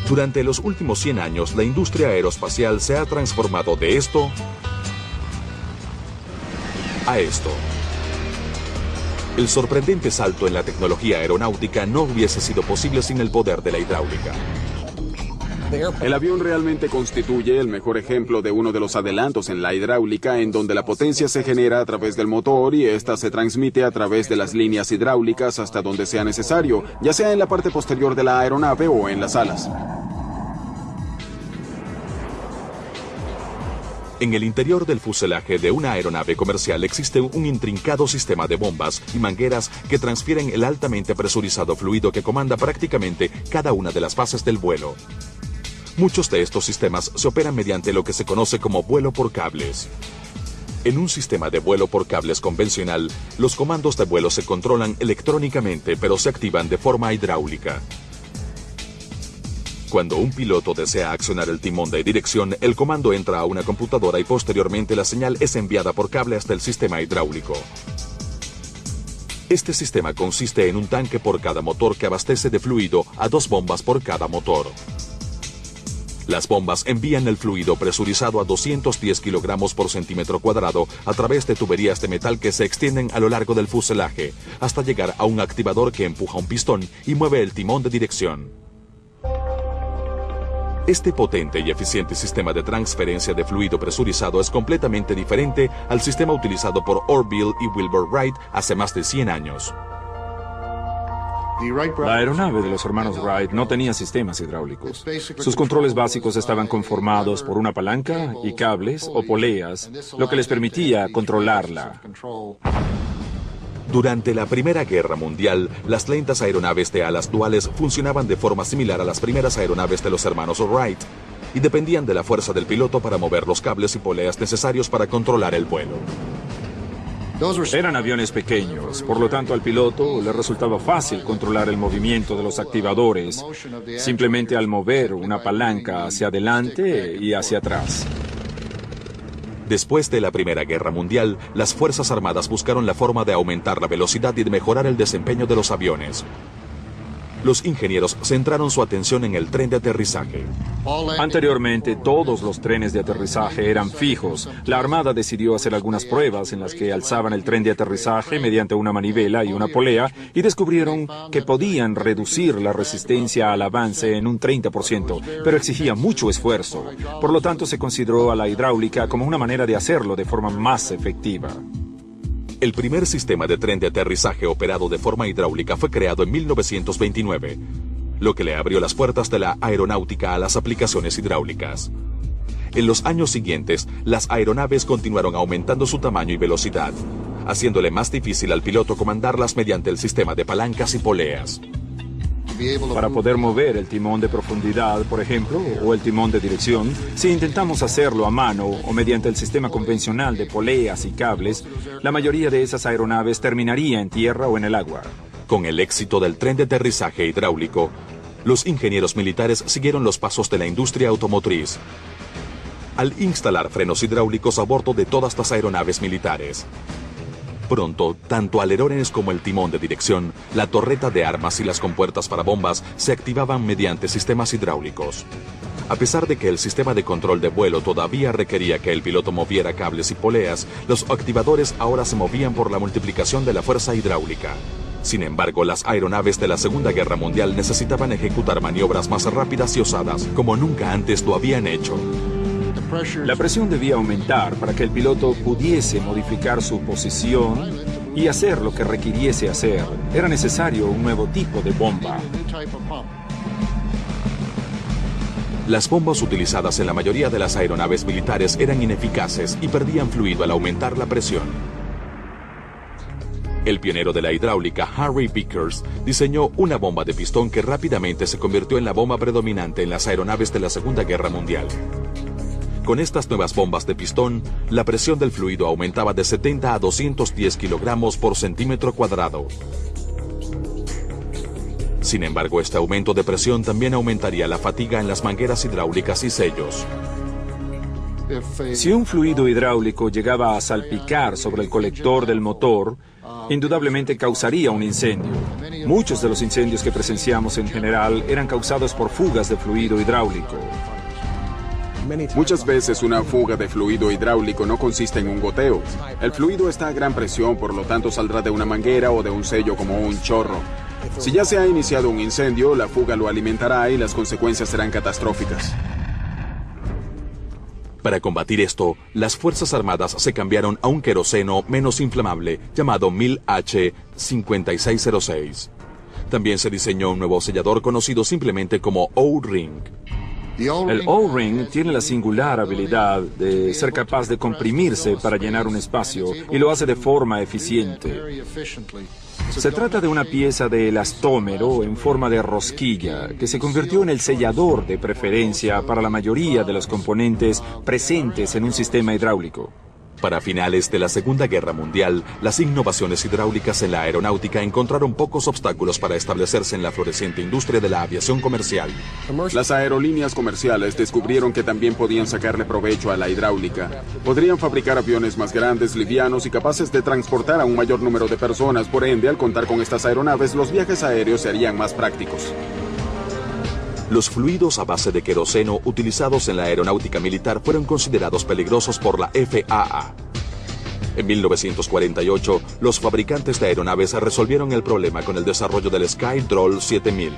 Durante los últimos 100 años, la industria aeroespacial se ha transformado de esto a esto. El sorprendente salto en la tecnología aeronáutica no hubiese sido posible sin el poder de la hidráulica. El avión realmente constituye el mejor ejemplo de uno de los adelantos en la hidráulica, en donde la potencia se genera a través del motor y esta se transmite a través de las líneas hidráulicas hasta donde sea necesario, ya sea en la parte posterior de la aeronave o en las alas. En el interior del fuselaje de una aeronave comercial existe un intrincado sistema de bombas y mangueras que transfieren el altamente presurizado fluido que comanda prácticamente cada una de las fases del vuelo. Muchos de estos sistemas se operan mediante lo que se conoce como vuelo por cables. En un sistema de vuelo por cables convencional, los comandos de vuelo se controlan electrónicamente, pero se activan de forma hidráulica. Cuando un piloto desea accionar el timón de dirección, el comando entra a una computadora y posteriormente la señal es enviada por cable hasta el sistema hidráulico. Este sistema consiste en un tanque por cada motor que abastece de fluido a 2 bombas por cada motor. Las bombas envían el fluido presurizado a 210 kilogramos por centímetro cuadrado a través de tuberías de metal que se extienden a lo largo del fuselaje, hasta llegar a un activador que empuja un pistón y mueve el timón de dirección. Este potente y eficiente sistema de transferencia de fluido presurizado es completamente diferente al sistema utilizado por Orville y Wilbur Wright hace más de 100 años. La aeronave de los hermanos Wright no tenía sistemas hidráulicos. Sus controles básicos estaban conformados por una palanca y cables o poleas, lo que les permitía controlarla. Durante la Primera Guerra Mundial, las lentas aeronaves de alas duales funcionaban de forma similar a las primeras aeronaves de los hermanos Wright y dependían de la fuerza del piloto para mover los cables y poleas necesarios para controlar el vuelo. Eran aviones pequeños, por lo tanto al piloto le resultaba fácil controlar el movimiento de los activadores, simplemente al mover una palanca hacia adelante y hacia atrás. Después de la Primera Guerra Mundial, las Fuerzas Armadas buscaron la forma de aumentar la velocidad y de mejorar el desempeño de los aviones. Los ingenieros centraron su atención en el tren de aterrizaje. Anteriormente, todos los trenes de aterrizaje eran fijos. La Armada decidió hacer algunas pruebas en las que alzaban el tren de aterrizaje mediante una manivela y una polea y descubrieron que podían reducir la resistencia al avance en un 30%, pero exigía mucho esfuerzo. Por lo tanto, se consideró a la hidráulica como una manera de hacerlo de forma más efectiva. El primer sistema de tren de aterrizaje operado de forma hidráulica fue creado en 1929, lo que le abrió las puertas de la aeronáutica a las aplicaciones hidráulicas. En los años siguientes, las aeronaves continuaron aumentando su tamaño y velocidad, haciéndole más difícil al piloto comandarlas mediante el sistema de palancas y poleas. Para poder mover el timón de profundidad, por ejemplo, o el timón de dirección, si intentamos hacerlo a mano o mediante el sistema convencional de poleas y cables, la mayoría de esas aeronaves terminaría en tierra o en el agua. Con el éxito del tren de aterrizaje hidráulico, los ingenieros militares siguieron los pasos de la industria automotriz, al instalar frenos hidráulicos a bordo de todas las aeronaves militares. Pronto, tanto alerones como el timón de dirección, la torreta de armas y las compuertas para bombas se activaban mediante sistemas hidráulicos. A pesar de que el sistema de control de vuelo todavía requería que el piloto moviera cables y poleas, los activadores ahora se movían por la multiplicación de la fuerza hidráulica. Sin embargo, las aeronaves de la Segunda Guerra Mundial necesitaban ejecutar maniobras más rápidas y osadas, como nunca antes lo habían hecho. La presión debía aumentar para que el piloto pudiese modificar su posición y hacer lo que requiriese hacer. Era necesario un nuevo tipo de bomba. Las bombas utilizadas en la mayoría de las aeronaves militares eran ineficaces y perdían fluido al aumentar la presión. El pionero de la hidráulica, Harry Vickers, diseñó una bomba de pistón que rápidamente se convirtió en la bomba predominante en las aeronaves de la Segunda Guerra Mundial. Con estas nuevas bombas de pistón, la presión del fluido aumentaba de 70 a 210 kilogramos por centímetro cuadrado. Sin embargo, este aumento de presión también aumentaría la fatiga en las mangueras hidráulicas y sellos. Si un fluido hidráulico llegaba a salpicar sobre el colector del motor, indudablemente causaría un incendio. Muchos de los incendios que presenciamos en general eran causados por fugas de fluido hidráulico. Muchas veces una fuga de fluido hidráulico no consiste en un goteo. El fluido está a gran presión, por lo tanto saldrá de una manguera o de un sello como un chorro. Si ya se ha iniciado un incendio, la fuga lo alimentará y las consecuencias serán catastróficas. Para combatir esto, las Fuerzas Armadas se cambiaron a un queroseno menos inflamable llamado 1000H5606. También se diseñó un nuevo sellador conocido simplemente como O-Ring. El O-Ring tiene la singular habilidad de ser capaz de comprimirse para llenar un espacio y lo hace de forma eficiente. Se trata de una pieza de elastómero en forma de rosquilla que se convirtió en el sellador de preferencia para la mayoría de los componentes presentes en un sistema hidráulico. Para finales de la Segunda Guerra Mundial, las innovaciones hidráulicas en la aeronáutica encontraron pocos obstáculos para establecerse en la floreciente industria de la aviación comercial. Las aerolíneas comerciales descubrieron que también podían sacarle provecho a la hidráulica. Podrían fabricar aviones más grandes, livianos y capaces de transportar a un mayor número de personas. Por ende, al contar con estas aeronaves, los viajes aéreos serían más prácticos. Los fluidos a base de queroseno utilizados en la aeronáutica militar fueron considerados peligrosos por la FAA. En 1948, los fabricantes de aeronaves resolvieron el problema con el desarrollo del Skydrol 7000.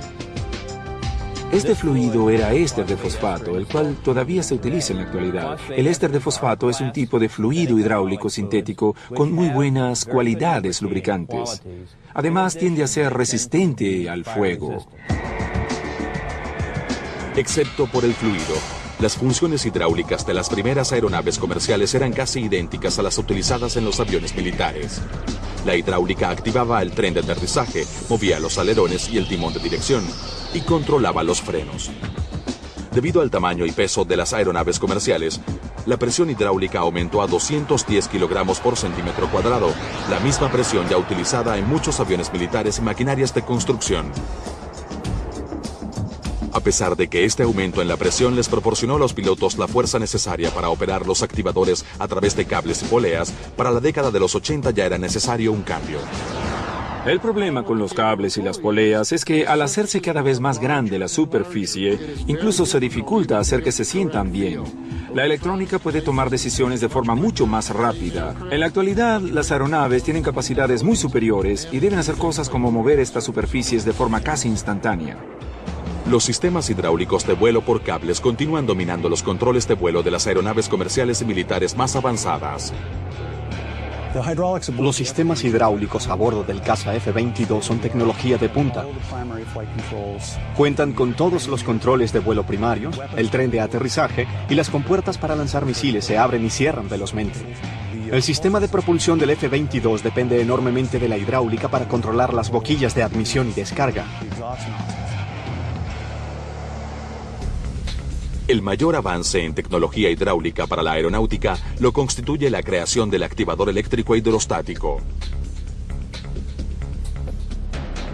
Este fluido era éster de fosfato, el cual todavía se utiliza en la actualidad. El éster de fosfato es un tipo de fluido hidráulico sintético con muy buenas cualidades lubricantes. Además, tiende a ser resistente al fuego. Excepto por el fluido, las funciones hidráulicas de las primeras aeronaves comerciales eran casi idénticas a las utilizadas en los aviones militares. La hidráulica activaba el tren de aterrizaje, movía los alerones y el timón de dirección, y controlaba los frenos. Debido al tamaño y peso de las aeronaves comerciales, la presión hidráulica aumentó a 210 kilogramos por centímetro cuadrado, la misma presión ya utilizada en muchos aviones militares y maquinarias de construcción. A pesar de que este aumento en la presión les proporcionó a los pilotos la fuerza necesaria para operar los activadores a través de cables y poleas, para la década de los 80 ya era necesario un cambio. El problema con los cables y las poleas es que al hacerse cada vez más grande la superficie, incluso se dificulta hacer que se sientan bien. La electrónica puede tomar decisiones de forma mucho más rápida. En la actualidad, las aeronaves tienen capacidades muy superiores y deben hacer cosas como mover estas superficies de forma casi instantánea. Los sistemas hidráulicos de vuelo por cables continúan dominando los controles de vuelo de las aeronaves comerciales y militares más avanzadas. Los sistemas hidráulicos a bordo del caza F-22 son tecnología de punta. Cuentan con todos los controles de vuelo primarios, el tren de aterrizaje y las compuertas para lanzar misiles se abren y cierran velozmente. El sistema de propulsión del F-22 depende enormemente de la hidráulica para controlar las boquillas de admisión y descarga. El mayor avance en tecnología hidráulica para la aeronáutica lo constituye la creación del activador eléctrico hidrostático.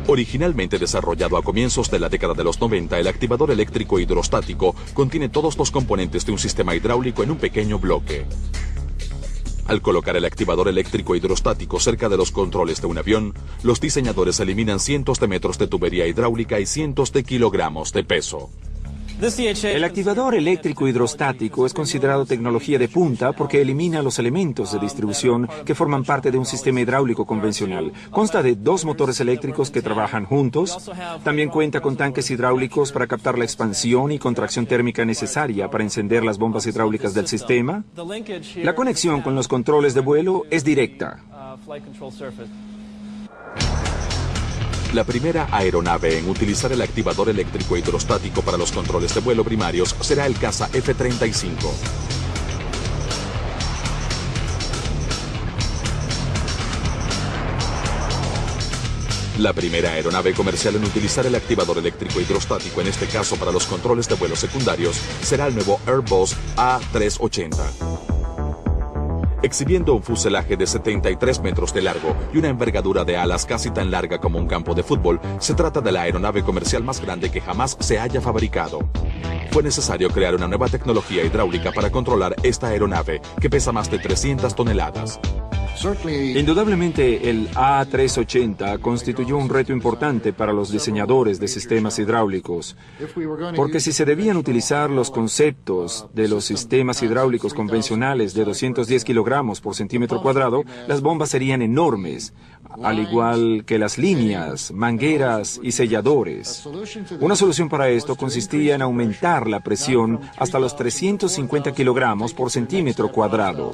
Originalmente desarrollado a comienzos de la década de los 90, el activador eléctrico hidrostático contiene todos los componentes de un sistema hidráulico en un pequeño bloque. Al colocar el activador eléctrico hidrostático cerca de los controles de un avión, los diseñadores eliminan cientos de metros de tubería hidráulica y cientos de kilogramos de peso. El activador eléctrico hidrostático es considerado tecnología de punta porque elimina los elementos de distribución que forman parte de un sistema hidráulico convencional. Consta de 2 motores eléctricos que trabajan juntos. También cuenta con tanques hidráulicos para captar la expansión y contracción térmica necesaria para encender las bombas hidráulicas del sistema. La conexión con los controles de vuelo es directa. La primera aeronave en utilizar el activador eléctrico hidrostático para los controles de vuelo primarios será el caza F-35. La primera aeronave comercial en utilizar el activador eléctrico hidrostático, en este caso para los controles de vuelo secundarios, será el nuevo Airbus A380. Exhibiendo un fuselaje de 73 metros de largo y una envergadura de alas casi tan larga como un campo de fútbol, se trata de la aeronave comercial más grande que jamás se haya fabricado. Fue necesario crear una nueva tecnología hidráulica para controlar esta aeronave, que pesa más de 300 toneladas. Indudablemente, el A380 constituyó un reto importante para los diseñadores de sistemas hidráulicos, porque si se debían utilizar los conceptos de los sistemas hidráulicos convencionales de 210 kilogramos por centímetro cuadrado, las bombas serían enormes, al igual que las líneas, mangueras y selladores. Una solución para esto consistía en aumentar la presión hasta los 350 kilogramos por centímetro cuadrado.